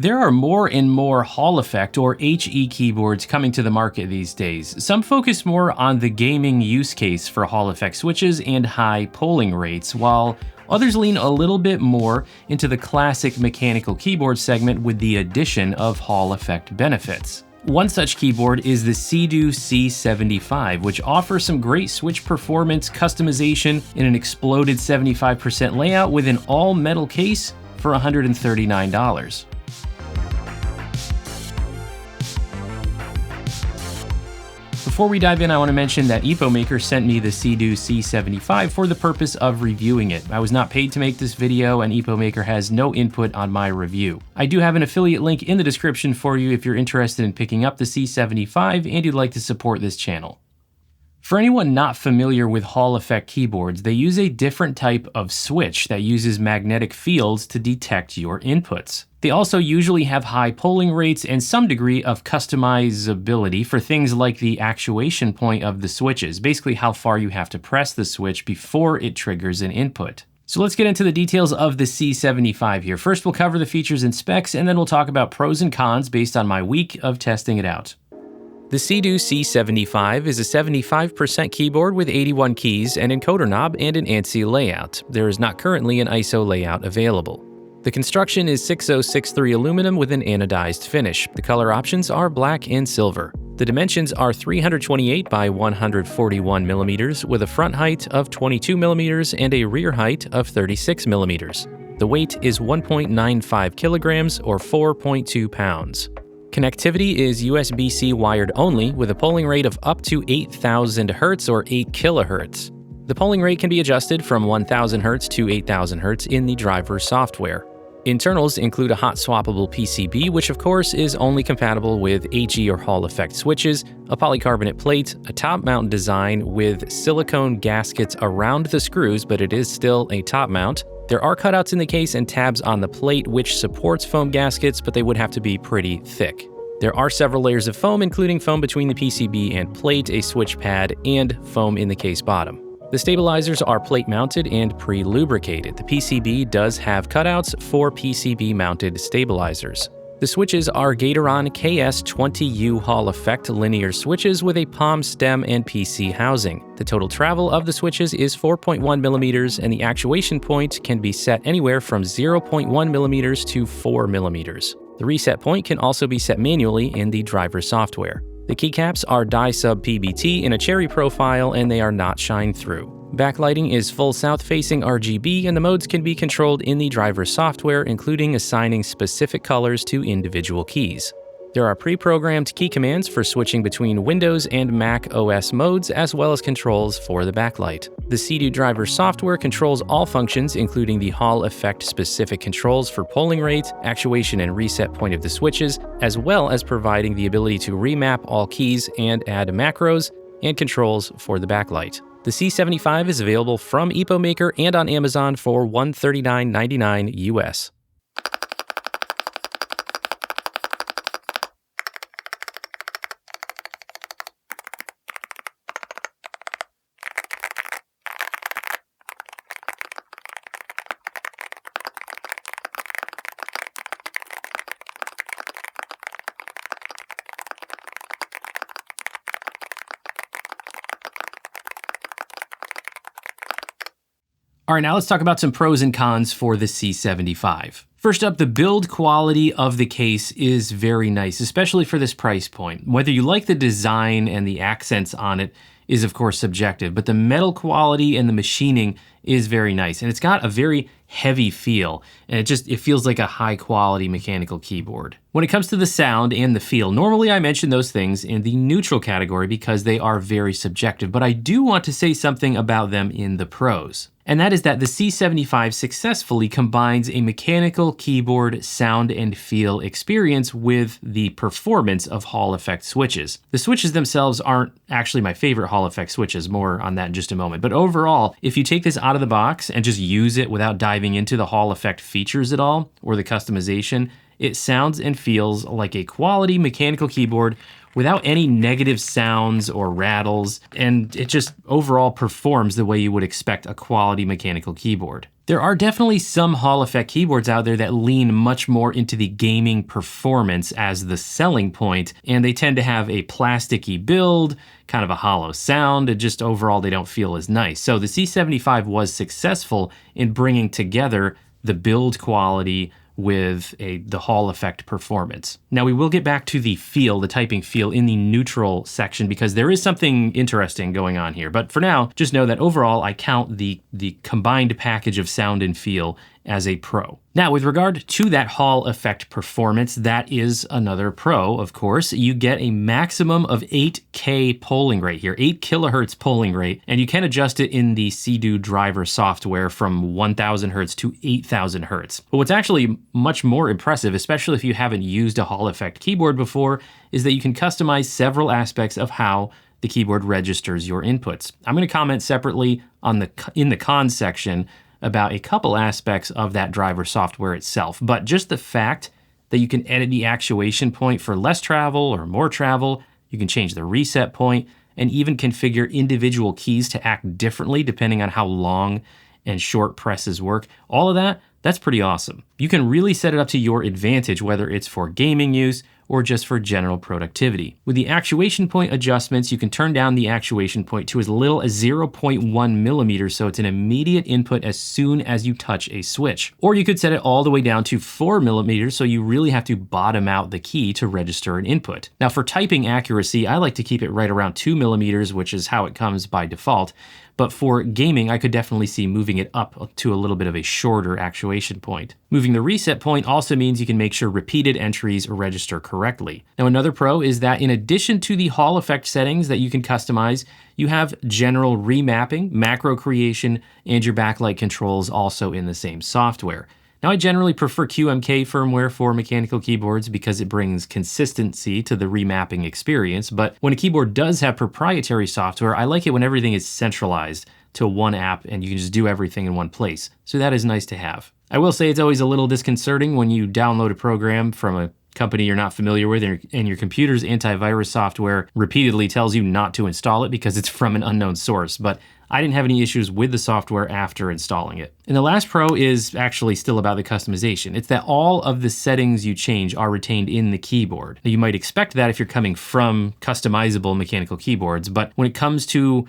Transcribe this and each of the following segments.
There are more and more Hall effect or HE keyboards coming to the market these days. Some focus more on the gaming use case for Hall effect switches and high polling rates, while others lean a little bit more into the classic mechanical keyboard segment with the addition of Hall effect benefits. One such keyboard is the CIDOO C75, which offers some great switch performance customization in an exploded 75% layout with an all-metal case for $139. Before we dive in, I want to mention that EpoMaker sent me the CIDOO C75 for the purpose of reviewing it. I was not paid to make this video, and EpoMaker has no input on my review. I do have an affiliate link in the description for you if you're interested in picking up the C75 and you'd like to support this channel. For anyone not familiar with Hall effect keyboards, they use a different type of switch that uses magnetic fields to detect your inputs. They also usually have high polling rates and some degree of customizability for things like the actuation point of the switches, basically how far you have to press the switch before it triggers an input. So let's get into the details of the C75 here. First, we'll cover the features and specs, and then we'll talk about pros and cons based on my week of testing it out. The CIDOO C75 is a 75% keyboard with 81 keys, an encoder knob, and an ANSI layout. There is not currently an ISO layout available. The construction is 6063 aluminum with an anodized finish. The color options are black and silver. The dimensions are 328 by 141 millimeters with a front height of 22 millimeters and a rear height of 36 millimeters. The weight is 1.95 kilograms or 4.2 pounds. Connectivity is USB-C wired only with a polling rate of up to 8,000 Hz or 8 kHz. The polling rate can be adjusted from 1,000 Hz to 8,000 Hz in the driver software. Internals include a hot swappable PCB, which of course is only compatible with HE or Hall effect switches, a polycarbonate plate, a top mount design with silicone gaskets around the screws, but it is still a top mount. There are cutouts in the case and tabs on the plate which supports foam gaskets, but they would have to be pretty thick. There are several layers of foam, including foam between the PCB and plate, a switch pad, and foam in the case bottom. The stabilizers are plate-mounted and pre-lubricated. The PCB does have cutouts for PCB-mounted stabilizers. The switches are Gateron KS20U Hall effect linear switches with a palm stem and PC housing. The total travel of the switches is 4.1 millimeters, and the actuation point can be set anywhere from 0.1 millimeters to 4 millimeters. The reset point can also be set manually in the driver software. The keycaps are die-sub PBT in a cherry profile, and they are not shine-through. Backlighting is full south-facing RGB, and the modes can be controlled in the driver software, including assigning specific colors to individual keys. There are pre-programmed key commands for switching between Windows and Mac OS modes, as well as controls for the backlight. The CIDOO driver software controls all functions, including the Hall effect specific controls for polling rate, actuation and reset point of the switches, as well as providing the ability to remap all keys and add macros and controls for the backlight. The C75 is available from EpoMaker and on Amazon for $139.99 US. All right, now let's talk about some pros and cons for the C75. First up, the build quality of the case is very nice, especially for this price point. Whether you like the design and the accents on it is of course subjective, but the metal quality and the machining is very nice. And it's got a very heavy feel, and it feels like a high quality mechanical keyboard. When it comes to the sound and the feel, normally I mention those things in the neutral category because they are very subjective, but I do want to say something about them in the pros. And that is that the C75 successfully combines a mechanical keyboard sound and feel experience with the performance of Hall effect switches. The switches themselves aren't actually my favorite Hall effect switches, more on that in just a moment. But overall, if you take this out of the box and just use it without diving into the Hall effect features at all, or the customization, it sounds and feels like a quality mechanical keyboard without any negative sounds or rattles, and it just overall performs the way you would expect a quality mechanical keyboard. There are definitely some Hall effect keyboards out there that lean much more into the gaming performance as the selling point, and they tend to have a plasticky build, kind of a hollow sound, and just overall they don't feel as nice. So the C75 was successful in bringing together the build quality with the Hall effect performance. Now we will get back to the feel, the typing feel in the neutral section because there is something interesting going on here. But for now, just know that overall I count the combined package of sound and feel as a pro. Now, with regard to that Hall effect performance, that is another pro, of course. You get a maximum of 8K polling rate here, 8 kilohertz polling rate, and you can adjust it in the CIDOO driver software from 1000 hertz to 8000 hertz. But what's actually much more impressive, especially if you haven't used a Hall effect keyboard before, is that you can customize several aspects of how the keyboard registers your inputs. I'm going to comment separately in the cons section about a couple aspects of that driver software itself, but just the fact that you can edit the actuation point for less travel or more travel, you can change the reset point, and even configure individual keys to act differently depending on how long and short presses work. All of that, that's pretty awesome. You can really set it up to your advantage, whether it's for gaming use or just for general productivity. With the actuation point adjustments, you can turn down the actuation point to as little as 0.1 millimeters, so it's an immediate input as soon as you touch a switch. Or you could set it all the way down to 4 millimeters, so you really have to bottom out the key to register an input. Now for typing accuracy, I like to keep it right around 2 millimeters, which is how it comes by default. But for gaming, I could definitely see moving it up to a little bit of a shorter actuation point. Moving the reset point also means you can make sure repeated entries register correctly. Now another pro is that in addition to the Hall effect settings that you can customize, you have general remapping, macro creation, and your backlight controls also in the same software. Now I generally prefer QMK firmware for mechanical keyboards because it brings consistency to the remapping experience, but when a keyboard does have proprietary software, I like it when everything is centralized to one app and you can just do everything in one place. So that is nice to have. I will say it's always a little disconcerting when you download a program from a company you're not familiar with and your computer's antivirus software repeatedly tells you not to install it because it's from an unknown source, but I didn't have any issues with the software after installing it. And the last pro is actually still about the customization. It's that all of the settings you change are retained in the keyboard. Now, you might expect that if you're coming from customizable mechanical keyboards, but when it comes to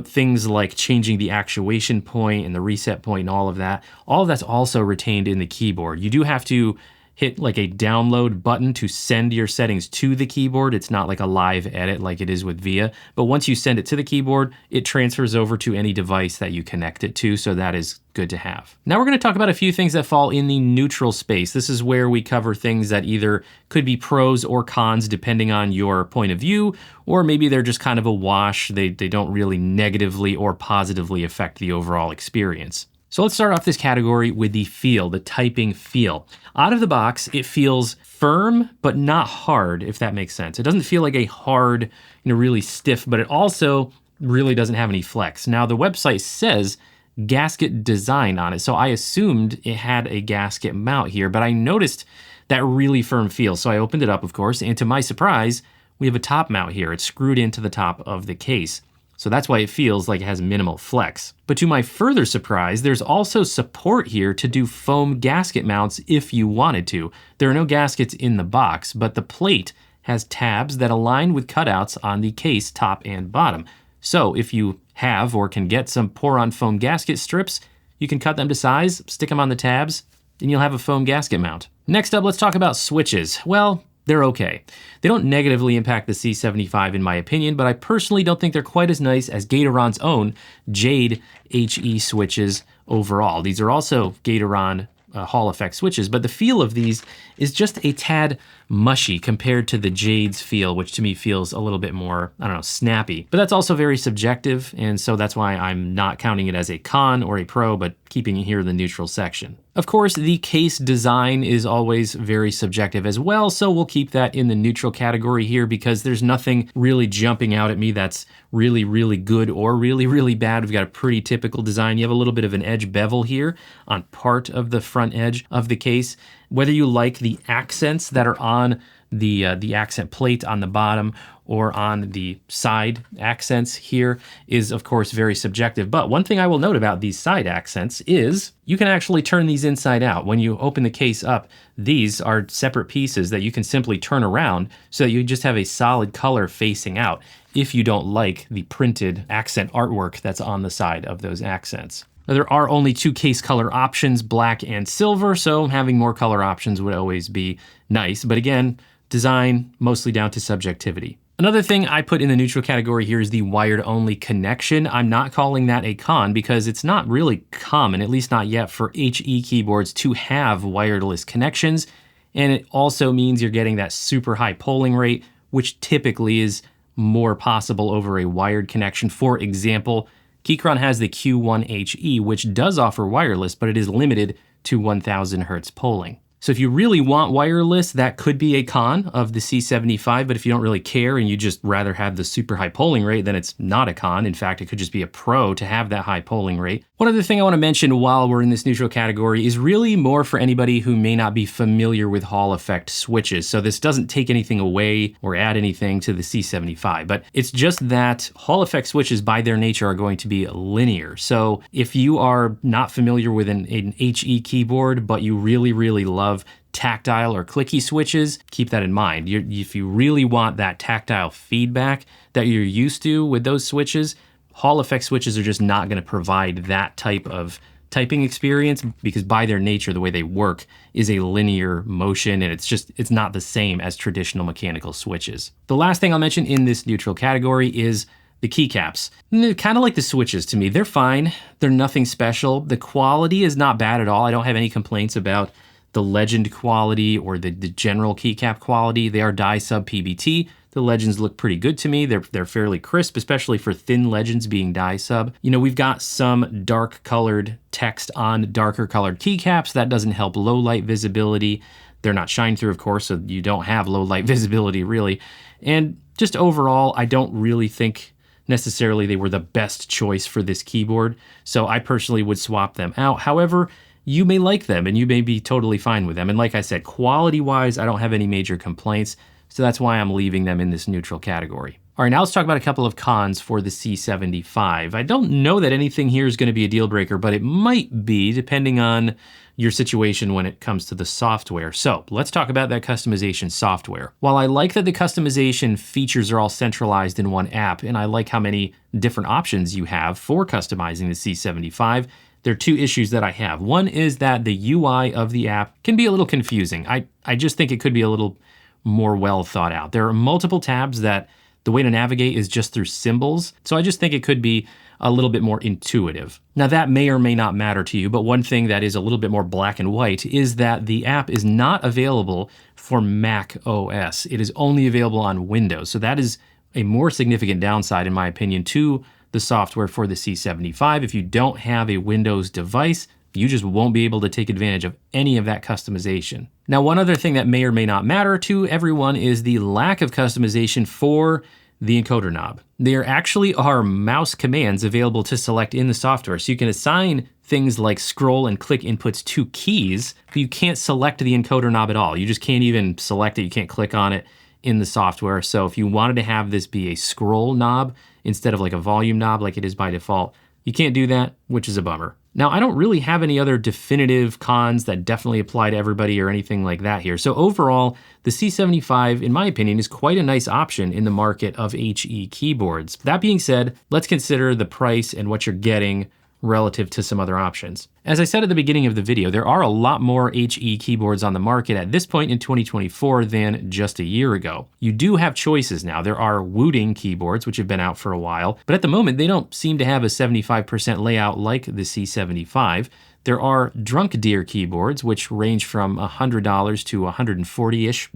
things like changing the actuation point and the reset point and all of that's also retained in the keyboard. You do have to hit like a download button to send your settings to the keyboard. It's not like a live edit like it is with VIA, but once you send it to the keyboard, it transfers over to any device that you connect it to, so that is good to have. Now we're going to talk about a few things that fall in the neutral space. This is where we cover things that either could be pros or cons depending on your point of view, or maybe they're just kind of a wash. They don't really negatively or positively affect the overall experience. So let's start off this category with the feel, the typing feel. Out of the box, it feels firm, but not hard, if that makes sense. It doesn't feel like a hard, really stiff, but it also really doesn't have any flex. Now, the website says gasket design on it, so I assumed it had a gasket mount here, but I noticed that really firm feel. So I opened it up, of course, and to my surprise, we have a top mount here. It's screwed into the top of the case. So that's why it feels like it has minimal flex. But to my further surprise, there's also support here to do foam gasket mounts if you wanted to. There are no gaskets in the box, but the plate has tabs that align with cutouts on the case top and bottom. So if you have or can get some pour-on foam gasket strips, you can cut them to size, stick them on the tabs, and you'll have a foam gasket mount. Next up, let's talk about switches. Well, they're okay. They don't negatively impact the C75 in my opinion, but I personally don't think they're quite as nice as Gatoron's own Jade HE switches overall. These are also Gatoron Hall effect switches, but the feel of these is just a tad mushy compared to the Jade's feel, which to me feels a little bit more, snappy. But that's also very subjective, and so that's why I'm not counting it as a con or a pro, but keeping it here in the neutral section. Of course, the case design is always very subjective as well, so we'll keep that in the neutral category here because there's nothing really jumping out at me that's really, really good or really, really bad. We've got a pretty typical design. You have a little bit of an edge bevel here on part of the front edge of the case. Whether you like the accents that are on the accent plate on the bottom or on the side accents here is, of course, very subjective. But one thing I will note about these side accents is you can actually turn these inside out. When you open the case up, these are separate pieces that you can simply turn around so that you just have a solid color facing out if you don't like the printed accent artwork that's on the side of those accents. Now, there are only two case color options, black and silver, so having more color options would always be nice. But again, design mostly down to subjectivity. Another thing I put in the neutral category here is the wired-only connection. I'm not calling that a con because it's not really common, at least not yet, for HE keyboards to have wireless connections. And it also means you're getting that super high polling rate, which typically is more possible over a wired connection. For example, Keychron has the Q1HE, which does offer wireless, but it is limited to 1000 hertz polling. So if you really want wireless, that could be a con of the C75, but if you don't really care and you just rather have the super high polling rate, then it's not a con. In fact, it could just be a pro to have that high polling rate. One other thing I want to mention while we're in this neutral category is really more for anybody who may not be familiar with Hall effect switches. So this doesn't take anything away or add anything to the C75, but it's just that Hall effect switches by their nature are going to be linear. So if you are not familiar with an HE keyboard, but you really love tactile or clicky switches, keep that in mind. If you really want that tactile feedback that you're used to with those switches, Hall effect switches are just not going to provide that type of typing experience because by their nature, the way they work is a linear motion and it's not the same as traditional mechanical switches. The last thing I'll mention in this neutral category is the keycaps. Kind of like the switches to me. They're fine. They're nothing special. The quality is not bad at all. I don't have any complaints about the Legend quality or the general keycap quality. They are die sub PBT. The Legends look pretty good to me. They're fairly crisp, especially for thin Legends being die sub. You know, we've got some dark colored text on darker colored keycaps. That doesn't help low light visibility. They're not shine through, of course, so you don't have low light visibility really. And just overall, I don't really think necessarily they were the best choice for this keyboard. So I personally would swap them out. However, you may like them and you may be totally fine with them. And like I said, quality-wise, I don't have any major complaints, so that's why I'm leaving them in this neutral category. All right, now let's talk about a couple of cons for the C75. I don't know that anything here is going to be a deal breaker, but it might be depending on your situation when it comes to the software. So let's talk about that customization software. While I like that the customization features are all centralized in one app, and I like how many different options you have for customizing the C75, there are two issues that I have. One is that the UI of the app can be a little confusing. I just think it could be a little more well thought out. There are multiple tabs that the way to navigate is just through symbols. So I just think it could be a little bit more intuitive. Now that may or may not matter to you, but one thing that is a little bit more black and white is that the app is not available for Mac OS. It is only available on Windows. So that is a more significant downside, in my opinion, to the software for the C75. If you don't have a Windows device, you just won't be able to take advantage of any of that customization. Now, one other thing that may or may not matter to everyone is the lack of customization for the encoder knob. There actually are mouse commands available to select in the software, so you can assign things like scroll and click inputs to keys, but you can't select the encoder knob at all. You just can't even select it. You can't click on it in the software. So if you wanted to have this be a scroll knob instead of like a volume knob like it is by default, you can't do that, which is a bummer. Now, I don't really have any other definitive cons that definitely apply to everybody or anything like that here. So overall, the C75, in my opinion, is quite a nice option in the market of HE keyboards. That being said, let's consider the price and what you're getting relative to some other options. As I said at the beginning of the video, there are a lot more HE keyboards on the market at this point in 2024 than just a year ago. You do have choices now. There are Wooting keyboards, which have been out for a while, but at the moment they don't seem to have a 75% layout like the C75. There are Drunk Deer keyboards, which range from $100 to $140-ish.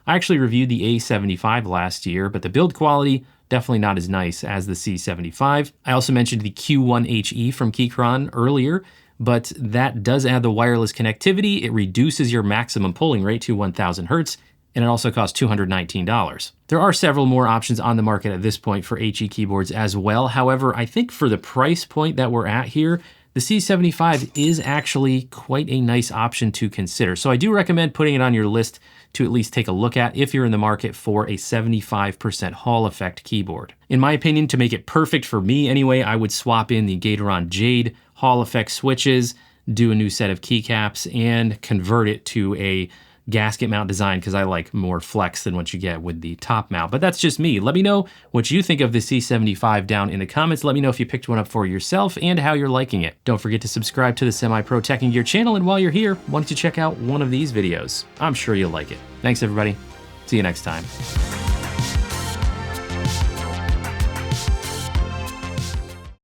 I actually reviewed the A75 last year, but the build quality definitely not as nice as the C75. I also mentioned the Q1HE from Keychron earlier, but that does add the wireless connectivity. It reduces your maximum polling rate to 1000 hertz, and it also costs $219. There are several more options on the market at this point for HE keyboards as well. However, I think for the price point that we're at here, the C75 is actually quite a nice option to consider. So I do recommend putting it on your list to at least take a look at if you're in the market for a 75% Hall effect keyboard. In my opinion, to make it perfect for me anyway, I would swap in the Gateron Jade Hall effect switches, do a new set of keycaps, and convert it to a gasket mount design because I like more flex than what you get with the top mount. But that's just me. Let me know what you think of the C75 down in the comments. Let me know if you picked one up for yourself and how you're liking it. Don't forget to subscribe to the Semi-Pro Tech & Gear channel, and while you're here, why don't you check out one of these videos? I'm sure you'll like it. Thanks everybody. See you next time.